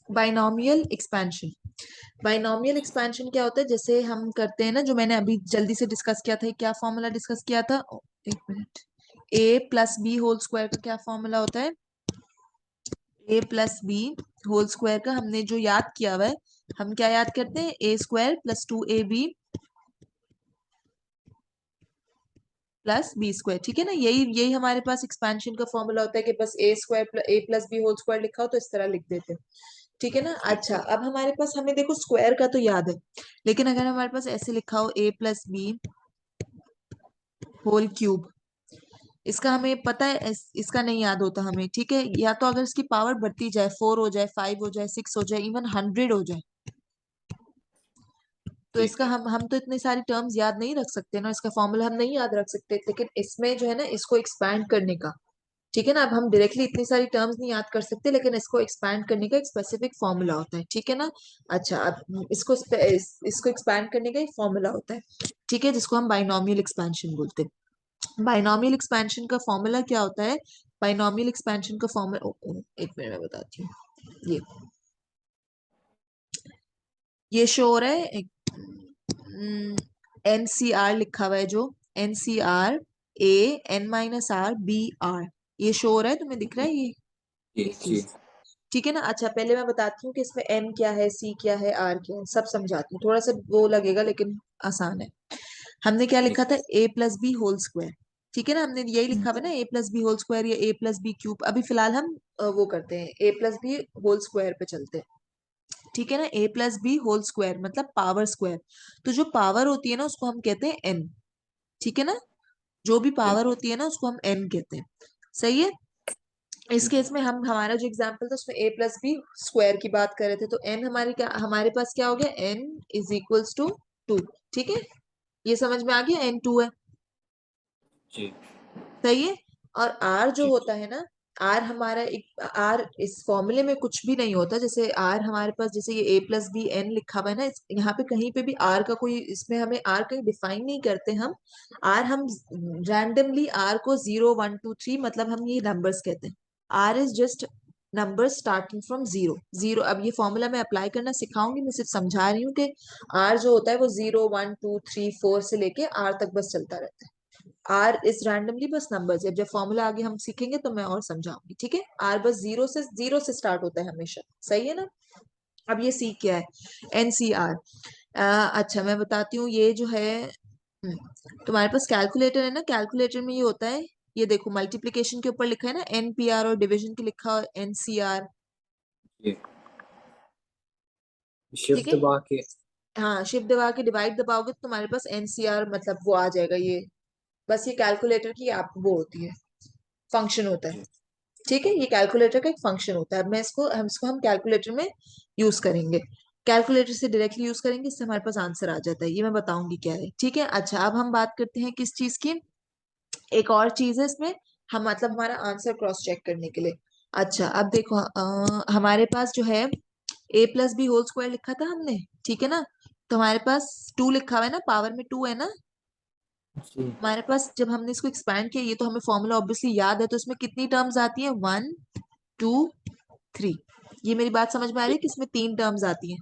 Binomial expansion. Binomial expansion क्या होता है, जैसे हम करते हैं ना, जो मैंने अभी जल्दी से डिस्कस किया था, क्या फॉर्मूला डिस्कस किया था, एक मिनट। ए प्लस बी होल स्क्वायर का क्या फॉर्मूला होता है, ए प्लस बी होल स्क्वायर का हमने जो याद किया हुआ है, हम क्या याद करते हैं, A square plus 2ab plus B square. ठीक है ना, यही यही हमारे पास एक्सपेंशन का फॉर्मूला होता है कि बस ए स्क्वायर ए प्लस बी होल स्क्वायर लिखा हो तो इस तरह लिख देते हैं। ठीक है ना। जी। अच्छा, अब हमारे पास, हमें देखो स्क्वायर का तो याद है, लेकिन अगर हमारे पास ऐसे लिखा हो ए प्लस बी होल क्यूब, इसका हमें पता है, इसका नहीं याद होता हमें। ठीक है, या तो अगर इसकी पावर बढ़ती जाए, 4 हो जाए, 5 हो जाए, 6 हो जाए, इवन 100 हो जाए, तो जी। इसका हम तो इतनी सारी टर्म्स याद नहीं रख सकते ना, इसका फॉर्मूला हम नहीं याद रख सकते, लेकिन इसमें जो है ना, इसको एक्सपैंड करने का, ठीक है ना, अब हम डायरेक्टली इतनी सारी टर्म्स नहीं याद कर सकते, लेकिन इसको एक्सपैंड करने का एक स्पेसिफिक फॉर्मूला होता है। ठीक है ना। अच्छा, अब इसको एक्सपैंड करने का एक फॉर्मूला होता है, ठीक है, जिसको हम बाइनोमियल एक्सपेंशन बोलते हैं। बाइनोमियल एक्सपेंशन का फॉर्मूला क्या होता है, बाइनोमियल एक्सपेंशन का फॉर्मूला, एक मिनट में बताती हूँ। ये शो हो रहा है एक, NCR लिखा हुआ है, जो NCR A N-R ये शो हो रहा है, तुम्हें दिख रहा है जी। ये जी। चीज। ठीक है ना। अच्छा, पहले मैं बताती हूँ कि इसमें N क्या है, C क्या है, R क्या है, सब समझाती हूँ, थोड़ा सा वो लगेगा लेकिन आसान है। हमने क्या ठीक लिखा था, है। A plus B whole square. ठीक है ना, हमने यही लिखा हुआ है ना, A plus B whole square या A प्लस बी क्यूब। अभी फिलहाल हम वो करते हैं, A plus B whole square पे चलते हैं। ठीक है ना, A plus B whole square मतलब पावर स्क्वायर। तो जो पावर होती है ना, उसको हम कहते हैं n। ठीक है ना, जो भी जी। पावर होती है ना, उसको हम n कहते हैं। सही है। इस केस में हम, हमारा जो एग्जांपल था उसमें A प्लस बी स्क्वायर की बात कर रहे थे, तो n हमारी क्या, हमारे पास क्या हो गया, n इज इक्वल्स टू 2। ठीक है, ये समझ में आ गया, n 2 है। जी। सही है। और r जो जी। होता है ना, r हमारा एक, r इस फॉर्मूले में कुछ भी नहीं होता, जैसे r हमारे पास, जैसे ये a प्लस बी एन लिखा हुआ है ना, यहाँ पे कहीं पे भी r का कोई, इसमें हमें r कहीं डिफाइन नहीं करते हम रैंडमली r को 0 1 2 3 मतलब हम ये नंबर्स कहते हैं। r is just number starting from zero zero. अब ये फॉर्मूला मैं अप्लाई करना सिखाऊंगी, मैं सिर्फ समझा रही हूँ कि r जो होता है वो 0 1 2 3 4 से लेके r तक बस चलता रहता है। आर इज रैंडमली बस नंबर्स है, जब फॉर्मूला आगे हम सीखेंगे तो मैं और समझाऊंगी। ठीक है, आर बस जीरो से स्टार्ट होता है हमेशा। सही है ना। अब ये सी क्या है, NCR। अच्छा, मैं बताती हूँ, ये जो है, तुम्हारे पास कैलकुलेटर है ना, कैलकुलेटर में ये होता है, ये देखो मल्टीप्लीकेशन के ऊपर लिखा है ना NPR, और डिवीजन के लिखा है NCR। जी। ठीक शिफ्ट है, दबा के। हाँ, शिफ्ट दबा के डिवाइड दबाओगे तो तुम्हारे पास NCR मतलब वो आ जाएगा ये। बस ये कैलकुलेटर की आप वो होती है, फंक्शन होता है। जी। ठीक है, ये कैलकुलेटर का एक फंक्शन होता है। अब मैं इसको हम कैलकुलेटर में यूज करेंगे, कैलकुलेटर से डायरेक्टली यूज करेंगे, इससे हमारे पास आंसर आ जाता है, ये मैं बताऊंगी क्या है। ठीक है। अच्छा, अब हम बात करते हैं किस चीज की, एक और चीज है इसमें, हम मतलब हमारा आंसर क्रॉस चेक करने के लिए। अच्छा, अब देखो, हमारे पास जो है A plus B whole square लिखा था हमने। ठीक है ना, तो हमारे पास 2 लिखा हुआ है ना, पावर में 2 है ना। जी। हमारे पास जब हमने इसको एक्सपैंड किया, ये तो हमें फॉर्मूला ऑब्वियसली याद है, तो इसमें कितनी टर्म्स आती है, 1 2 3। ये मेरी बात समझ में आ रही है कि इसमें 3 टर्म्स आती हैं।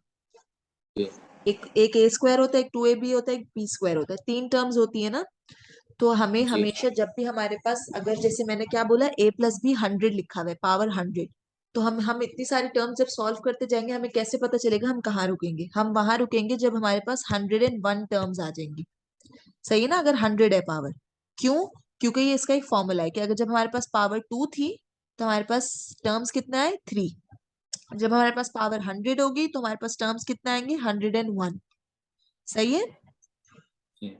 जी। एक एक ए स्क्वायर होता है, एक 2ab होता है, एक बी स्क्वायर होता है, 3 टर्म्स होती है ना। तो हमें जी। हमेशा जब भी हमारे पास, अगर जैसे मैंने क्या बोला, A प्लस बी 100 लिखा हुआ है, पावर 100, तो हम इतनी सारी टर्म्स जब सॉल्व करते जाएंगे, हमें कैसे पता चलेगा हम कहाँ रुकेंगे, हम वहां रुकेंगे जब हमारे पास 101 टर्म्स आ जाएंगी। सही है ना, अगर 100 है पावर। क्यों, क्योंकि ये इसका एक फॉर्मूला है कि अगर जब हमारे पास पावर 2 थी, तो हमारे पास टर्म्स कितना है, 3। जब हमारे पास पावर 100 होगी तो हमारे पास टर्म्स कितना आएंगे, 101। सही है। जी।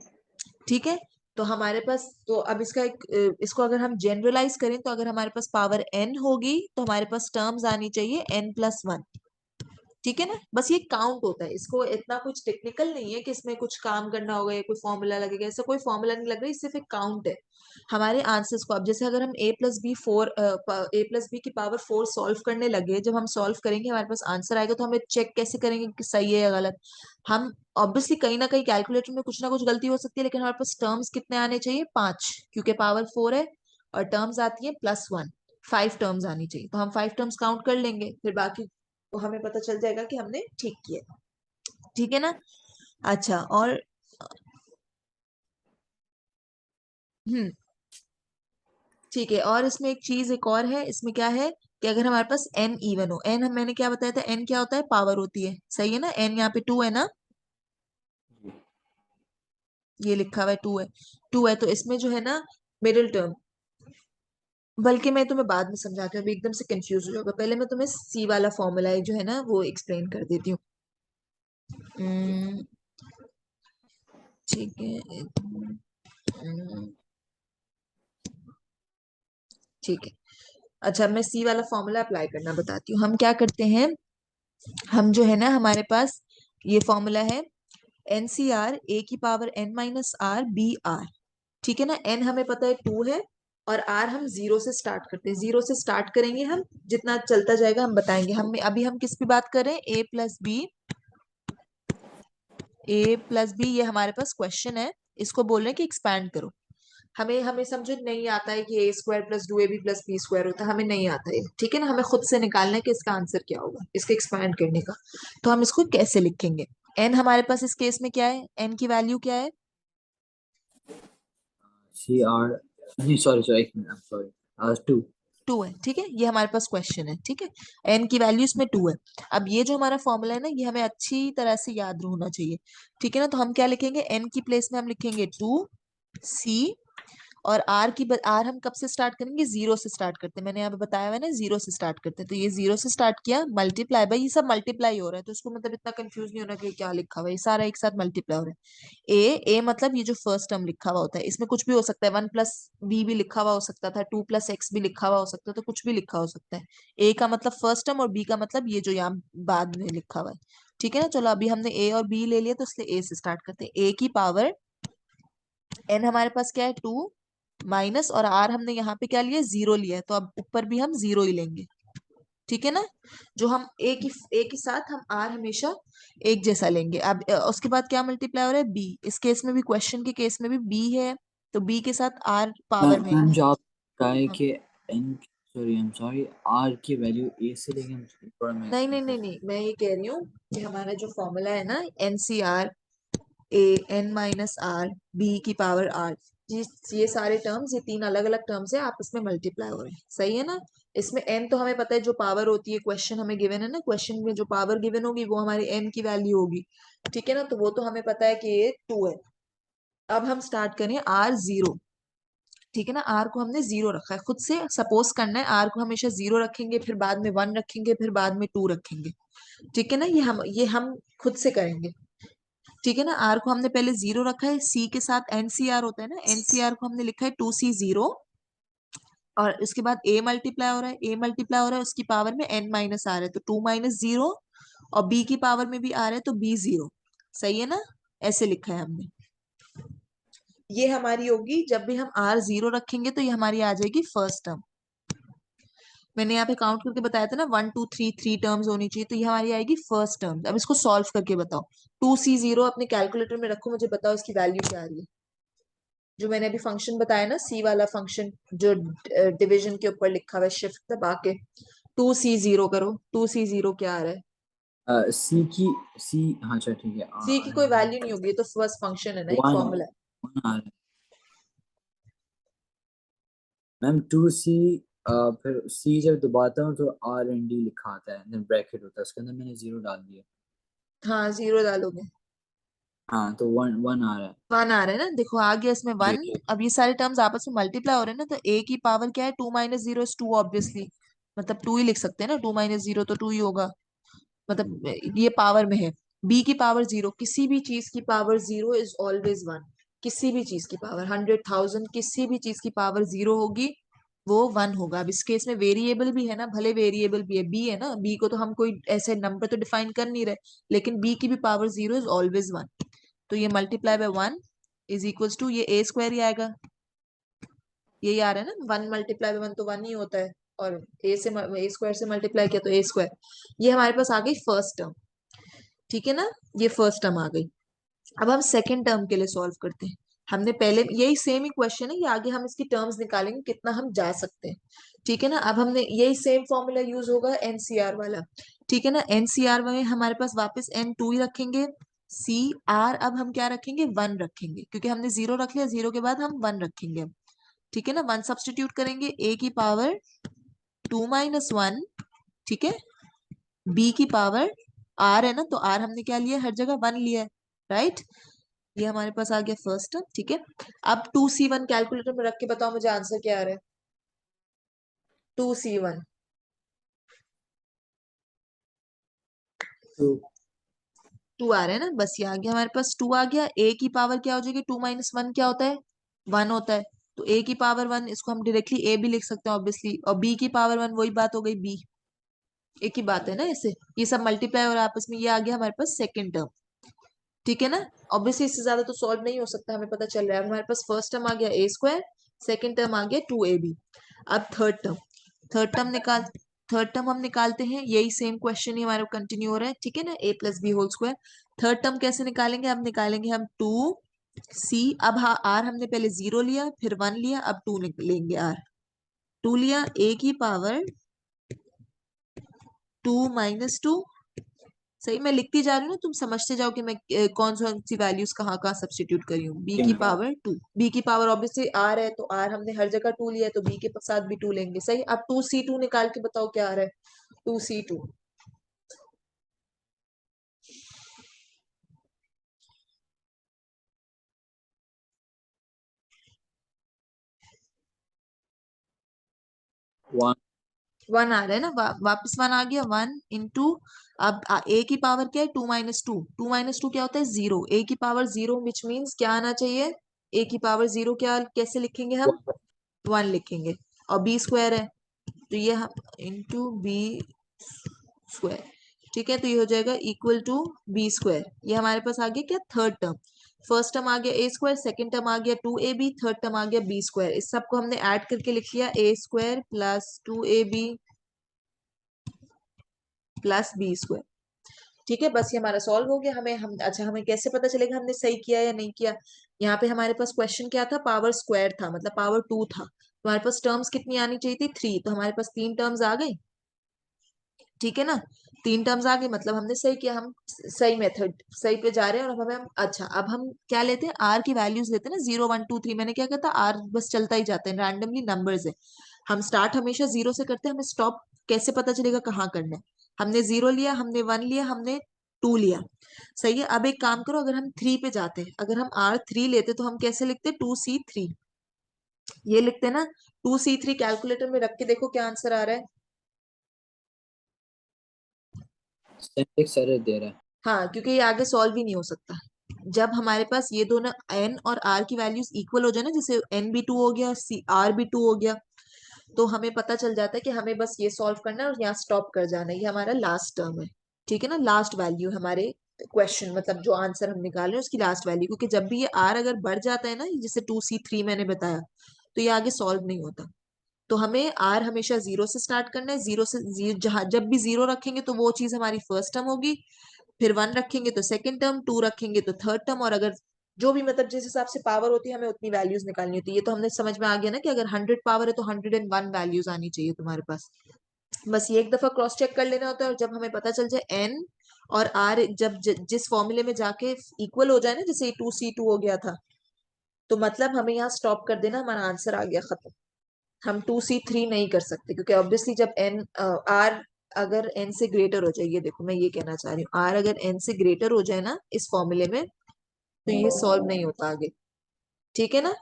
ठीक है, तो हमारे पास, तो अब इसका एक, इसको अगर हम जनरलाइज करें, तो अगर हमारे पास पावर n होगी तो हमारे पास टर्म्स आनी चाहिए n+1। ठीक है ना, बस ये काउंट होता है, इसको इतना कुछ टेक्निकल नहीं है कि इसमें कुछ काम करना होगा या कोई फॉर्मूला लगेगा, ऐसा कोई फॉर्मूला नहीं लग रहा है, सिर्फ एक काउंट है। हमारे आंसर्स को, अब जैसे अगर हम A+B की पावर 4 सॉल्व करने लगे, जब हम सॉल्व करेंगे हमारे पास आंसर आएगा, तो हमें चेक कैसे करेंगे कि सही है या गलत। हम ऑब्वियसली कहीं ना कहीं कैलकुलेटर में कुछ ना कुछ गलती हो सकती है, लेकिन हमारे पास टर्म्स कितने आने चाहिए, 5, क्योंकि पावर 4 है, और टर्म्स आती है +1। 5 टर्म्स आनी चाहिए, तो हम 5 टर्म्स काउंट कर लेंगे, फिर बाकी तो हमें पता चल जाएगा कि हमने ठीक किया। ठीक है ना। अच्छा और हम्म ठीक है। और इसमें एक चीज एक और है, इसमें क्या है कि अगर हमारे पास एन इवन हो, एन मैंने क्या बताया था, एन क्या होता है, पावर होती है, सही है ना। एन यहाँ पे 2 है ना, जी। ये लिखा हुआ है 2 है, 2 है, तो इसमें जो है ना मिडिल टर्म, बल्कि मैं तुम्हें बाद में समझाती हूँ, अभी एकदम से कंफ्यूज हो जाओगे, पहले मैं तुम्हें सी वाला फॉर्मूला है जो है ना वो एक्सप्लेन कर देती हूँ। हम्म, ठीक है। ठीक है। अच्छा मैं सी वाला फॉर्मूला अप्लाई करना बताती हूँ। हम क्या करते हैं, हम जो है ना हमारे पास ये फॉर्मूला है एन सी आर ए की power N minus R B R. ठीक है ना। एन हमें पता है 2 है, और आर हम 0 से स्टार्ट करते हैं, 0 से स्टार्ट करेंगे हम, जितना चलता जाएगा हम बताएंगे। हम अभी हम किस पे बात कर रहे हैं, ए प्लस बी, ए प्लस बी, ये हमारे पास क्वेश्चन है, इसको बोल रहे हैं कि एक्सपैंड करो। हमें हमें समझो नहीं आता है कि A square plus 2ab plus B square होता है, हमें नहीं आता है, ठीक है ना। हमें खुद से निकालना है कि इसका आंसर क्या होगा, इसके एक्सपैंड करने का। तो हम इसको कैसे लिखेंगे, एन हमारे पास इस केस में क्या है, एन की वैल्यू क्या है, सी आर, नहीं सॉरी सॉरी, एक मिनट, सॉरी, 2। 2 है, ठीक है, ये हमारे पास क्वेश्चन है, ठीक है। एन की वैल्यू इसमें 2 है। अब ये जो हमारा फॉर्मूला है ना, ये हमें अच्छी तरह से याद होना चाहिए, ठीक है ना। तो हम क्या लिखेंगे, एन की प्लेस में हम लिखेंगे 2c, और आर की आर हम कब से स्टार्ट करेंगे, 0 से स्टार्ट करते हैं, मैंने यहाँ पे बताया हुआ है ना 0 से स्टार्ट करते हैं, तो ये 0 से स्टार्ट किया, मल्टीप्लाई बाई, ये सब मल्टीप्लाई हो रहा है, तो इसको मतलब इतना कंफ्यूज नहीं होना कि क्या लिखा हुआ है, ये सारा एक साथ मल्टीप्लाई हो रहा है। ए मतलब ये जो फर्स्ट टर्म लिखा हुआ होता है, इसमें कुछ भी हो सकता है, 1 + b भी लिखा हुआ हो सकता था, 2 + x भी लिखा हुआ हो सकता है, तो कुछ भी लिखा हो सकता है। ए का मतलब फर्स्ट टर्म, और बी का मतलब ये जो यहाँ बाद में लिखा हुआ है, ठीक है ना। चलो अभी हमने ए और बी ले लिया, तो इसलिए ए से स्टार्ट करते हैं। ए की पावर एन हमारे पास क्या है 2 माइनस, और आर हमने यहाँ पे क्या लिया, 0 लिया है, तो अब ऊपर भी हम 0 ही लेंगे, ठीक है ना। जो हम ए के साथ हम आर हमेशा एक जैसा लेंगे। अब उसके बाद क्या मल्टीप्लाई हो रहा है, बी, इस केस में भी, क्वेश्चन के केस में भी बी है, तो बी के साथ आर पावर में। मैम जो आप कहा है हाँ। कि N, sorry I am sorry, R की वैल्यू ए से लेंगे, मुझे थोड़ा मैं नहीं नहीं नहीं कंफ्यूज। नहीं, मैं ये कह रही हूँ कि हमारा जो फॉर्मूला है ना, N C R A N minus R B की पावर आर, ये सारे टर्म्स, ये 3 अलग अलग टर्म्स है, आपस में मल्टीप्लाई हो रहे हैं, सही है ना। इसमें एन तो हमें पता है जो पावर होती है, क्वेश्चन हमें गिवन है ना, क्वेश्चन में जो पावर गिवन होगी वो हमारी एन की वैल्यू होगी, ठीक है ना। तो वो तो हमें पता है कि ये 2 है। अब हम स्टार्ट करें आर 0, ठीक है ना। आर को हमने 0 रखा है, खुद से सपोज करना है, आर को हमेशा 0 रखेंगे, फिर बाद में 1 रखेंगे, फिर बाद में 2 रखेंगे, ठीक है ना। ये हम खुद से करेंगे, ठीक है ना। आर को हमने पहले 0 रखा है, सी के साथ एनसीआर होता है ना, एनसीआर को हमने लिखा है 2c0, और उसके बाद ए मल्टीप्लाई हो रहा है, ए मल्टीप्लाई हो रहा है, उसकी पावर में एन माइनस आर है, तो 2 - 0, और बी की पावर में भी आ रहा है, तो b0, सही है ना। ऐसे लिखा है हमने। ये हमारी होगी, जब भी हम r 0 रखेंगे तो ये हमारी आ जाएगी फर्स्ट टर्म। मैंने यहाँ पे काउंट करके बताया था ना, 1 2 3 टर्म्स होनी चाहिए, तो ये हमारी आएगी फर्स्ट टर्म। अब इसको सॉल्व करके बताओ, 2c0 अपने कैलकुलेटर में रखो, मुझे बताओ इसकी वैल्यू क्या आ रही है। जो मैंने अभी फंक्शन बताया ना, सी वाला फंक्शन, जो डिवीजन के ऊपर लिखा हुआ है, शिफ्ट दबा के 2c0 करो, 2c0 क्या आ रहा है, सी की, सी, हाँ अच्छा ठीक है, सी की कोई वैल्यू नहीं होगी, ये तो फर्स्ट फंक्शन है ना, एक वन, फॉर्मूला है। आ रहा है मैम। 2c, फिर सी जब दबाता हूँ तो आर एन डी लिखा आता है, देन ब्रैकेट होता है, उसके अंदर मैंने जीरो डाल दिया। हाँ 0 डालोगे, हाँ तो वन वन आ रहा है। 1 आ रहा है ना, देखो आ गया इसमें जी 1। अब ये सारे टर्म्स आपस में मल्टीप्लाई हो रहे हैं ना, तो ए की पावर क्या है, 2 - 0 = 2 ऑब्वियसली, मतलब 2 ही लिख सकते हैं ना, 2 - 0 तो 2 ही होगा, मतलब ये पावर में है। बी की पावर 0, किसी भी चीज की पावर 0 इज ऑलवेज 1, किसी भी चीज की पावर 100,000, किसी भी चीज की पावर 0 होगी वो 1 होगा। अब इस केस में वेरिएबल भी है ना, भले वेरिएबल भी है, बी है ना, बी को तो हम कोई ऐसे नंबर तो डिफाइन कर नहीं रहे, लेकिन बी की भी पावर 0 इज ऑलवेज 1, तो ये multiply by 1 is equals to, ये ए स्क्वायर ही आएगा, यही आ रहा है ना, 1 मल्टीप्लाई बाय 1 तो 1 ही होता है, और ए स्क्वायर से मल्टीप्लाई किया तो ए स्क्वायर। ये हमारे पास आ गई फर्स्ट टर्म, ठीक है ना, ये फर्स्ट टर्म आ गई। अब हम सेकंड टर्म के लिए सॉल्व करते हैं। हमने पहले यही सेम ही क्वेश्चन है, ये आगे हम इसकी टर्म्स निकालेंगे कितना हम जा सकते हैं, ठीक है ना। अब हमने यही सेम फॉर्मूला यूज होगा एनसीआर वाला, ठीक है ना। एनसीआर में हमारे पास वापस एन टू ही रखेंगे। सी आर अब हम क्या रखेंगे, वन रखेंगे, क्योंकि हमने जीरो रख लिया, जीरो के बाद हम वन रखेंगे। ठीक है ना, वन सब्सटीट्यूट करेंगे, ए की पावर 2 - 1, ठीक है, बी की पावर आर है ना, तो आर हमने क्या लिया, हर जगह वन लिया है, राइट। ये हमारे पास आ गया फर्स्ट टर्म। ठीक है, अब 2C1 कैलकुलेटर में रख के बताओ मुझे आंसर क्या आ रहा है। 2C1 तो 2 आ रहा है ना, बस ये आ गया हमारे पास, 2 आ गया। ए की पावर क्या हो जाएगी, 2 - 1 क्या होता है, 1 होता है। तो ए की पावर 1, इसको हम डायरेक्टली ए भी लिख सकते हैं ऑब्वियसली, और बी की पावर 1 वही बात हो गई, बी एक ही बात है ना ऐसे, ये सब मल्टीप्लाई और आपस में, ये आ गया हमारे पास सेकंड टर्म। ठीक है ना, ऑब्वियसली इससे ज्यादा तो सॉल्व नहीं हो सकता, हमें पता चल रहा है। हमारे पास फर्स्ट टर्म आ गया A², सेकंड टर्म आ गया 2AB। अब थर्ड टर्म, थर्ड टर्म निकाल थर्ड टर्म हम निकालते हैं, यही सेम क्वेश्चन ही हमारा कंटिन्यू हो रहा है। ठीक है ना, A+B² थर्ड टर्म कैसे निकालेंगे, अब निकालेंगे हम 2C। अब हाँ, आर हमने पहले 0 लिया, फिर 1 लिया, अब 2 लेंगे, आर 2 लिया, A की पावर 2 - 2। सही, मैं लिखती जा रही हूँ ना, तुम समझते जाओ कि मैं कौन सी वैल्यूज कहाँ कहाँ सब्स्टिट्यूट करी हूँ। बी की पावर 2, बी की पावर ऑब्वियसली आर है, तो आर हमने हर जगह 2 लिया है, तो बी के साथ भी 2 लेंगे। सही, अब 2C2 निकाल के बताओ क्या आ रहा है। 2C2 वन 1 आ रहा है ना, वापस 1 आ गया, 1 × अब ए की पावर क्या है, 2 - 2, 2 - 2 क्या होता है, 0। ए की पावर 0 विच मीन्स क्या आना चाहिए, ए की पावर 0 क्या कैसे लिखेंगे हम, 1 लिखेंगे, और B² है, तो ये हम × B²। ठीक है, तो ये हो जाएगा इक्वल टू B²। ये हमारे पास आ गया क्या, थर्ड टर्म। फर्स्ट टर्म आ गया A², सेकंड टर्म आ गया 2AB, थर्ड टर्म आ गया B²। इस सबको हमने ऐड करके लिख लिया, A² + 2AB + B²। ठीक है, बस ये हमारा सॉल्व हो गया। अच्छा, हमें कैसे पता चलेगा हमने सही किया या नहीं किया। यहाँ पे हमारे पास क्वेश्चन क्या था, पावर स्क्वायर था, मतलब पावर 2 था, तो हमारे पास टर्म्स कितनी आनी चाहिए थी, 3, तो हमारे पास 3 टर्म्स आ गई। ठीक है ना, 3 टर्म्स आ गए, मतलब हमने सही किया, हम सही मेथड सही पे जा रहे हैं। और अब हमें अच्छा, अब हम क्या लेते हैं, आर की वैल्यूज लेते हैं ना, 0 1 2 3। मैंने क्या कहता, आर बस चलता ही जाता है, रैंडमली नंबर्स है। हम स्टार्ट हमेशा 0 से करते हैं, हमें स्टॉप कैसे पता चलेगा कहाँ करना है। हमने 0 लिया, हमने 1 लिया, हमने 2 लिया। सही है, अब एक काम करो, अगर हम 3 पे जाते हैं, अगर हम R3 लेते तो हम कैसे लिखते, 2C3 ये लिखते ना। 2C3 कैलकुलेटर में रख के देखो क्या आंसर आ रहा है। सिंटेक्स एरर दे रहा है। हाँ, क्योंकि ये आगे सॉल्व ही नहीं हो सकता। जब हमारे पास ये दोनों n और r की वैल्यूज इक्वल हो जाए ना, जैसे n भी 2 हो गया, r भी 2 हो गया, तो हमें पता चल जाता है कि हमें बस ये सॉल्व करना है और यहाँ स्टॉप कर जाना है। ये हमारा लास्ट टर्म है। ठीक है ना, लास्ट वैल्यू हमारे क्वेश्चन, मतलब जो आंसर हम निकाल रहे हैं उसकी लास्ट वैल्यू, क्योंकि जब भी ये r अगर बढ़ जाता है ना, जैसे 2C3 मैंने बताया, तो ये आगे सॉल्व नहीं होता। तो हमें आर हमेशा 0 से स्टार्ट करना है, 0 से जहां जब भी 0 रखेंगे तो वो चीज हमारी फर्स्ट टर्म होगी, फिर 1 रखेंगे तो सेकंड टर्म, 2 रखेंगे तो थर्ड टर्म, और अगर जो भी मतलब जिस हिसाब से पावर होती है हमें उतनी वैल्यूज निकालनी होती है। ये तो हमने समझ में आ गया ना कि अगर 100 पावर है तो 101 वैल्यूज आनी चाहिए तुम्हारे पास। बस ये एक दफा क्रॉस चेक कर लेना होता है, और जब हमें पता चल जाए एन और आर जब जिस फॉर्मूले में जाके इक्वल हो जाए ना, जैसे 2C2 हो गया था, तो मतलब हमें यहाँ स्टॉप कर देना, हमारा आंसर आ गया, खत्म। हम 2C3 नहीं कर सकते, क्योंकि ऑब्वियसली जब एन आर अगर एन से ग्रेटर हो जाए, ये देखो मैं ये कहना चाह रही हूँ, आर अगर एन से ग्रेटर हो जाए ना इस फॉर्मूले में, तो ये सॉल्व नहीं होता आगे। ठीक है ना,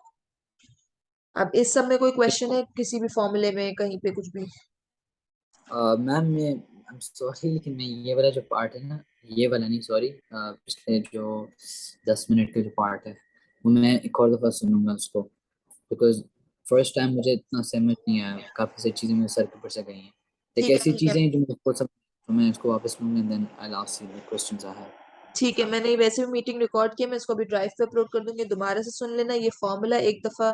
अब इस सब में कोई क्वेश्चन है किसी भी फॉर्मूले में कहीं पे कुछ भी। मैम मैं आई एम सॉरी, लेकिन मैं ये वाला जो पार्ट है ना, ये वाला नहीं, सॉरी, पिछले जो 10 मिनट का जो पार्ट है वो मैं एक और दफ़ा सुनूंगा उसको, बिकॉज फर्स्ट टाइम मुझे इतना समझ नहीं आया, काफ़ी सारी चीज़ें मेरे सर के ऊपर से गई हैं। एक ठीक है, ऐसी ठीक है, चीज़ें हैं जो मुझे खुद समझ, तो मैं इसको वापस लूँगा and then I ask you the questions I have. ठीक है। मैंने वैसे भी मीटिंग रिकॉर्ड की है, मैं इसको अभी ड्राइव पे अपलोड कर दूंगी, दोबारा से सुन लेना, ये फॉर्मूला एक दफा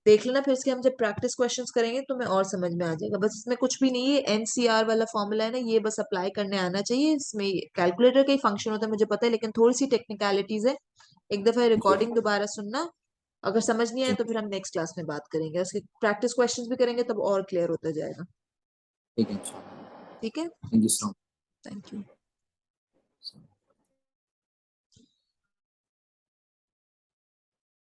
देख लेना, फिर इसके हम जब प्रैक्टिस क्वेश्चंस करेंगे तो मैं और समझ में आ जाएगा। बस इसमें कुछ भी नहीं है, एनसीआर वाला फॉर्मूला है ना, ये बस अप्लाई करने आना चाहिए। इसमें कैलकुलेटर का ही फंक्शन होता है मुझे पता है, लेकिन थोड़ी सी टेक्निकलिटीज है। एक दफा जी रिकॉर्डिंग दोबारा सुनना, अगर समझ नहीं आए जी, तो फिर हम नेक्स्ट क्लास में बात करेंगे, उसके प्रैक्टिस क्वेश्चंस भी करेंगे, तब और क्लियर होता जाएगा। ठीक है, इंशाल्लाह। ठीक है। Thank you so much. Thank you.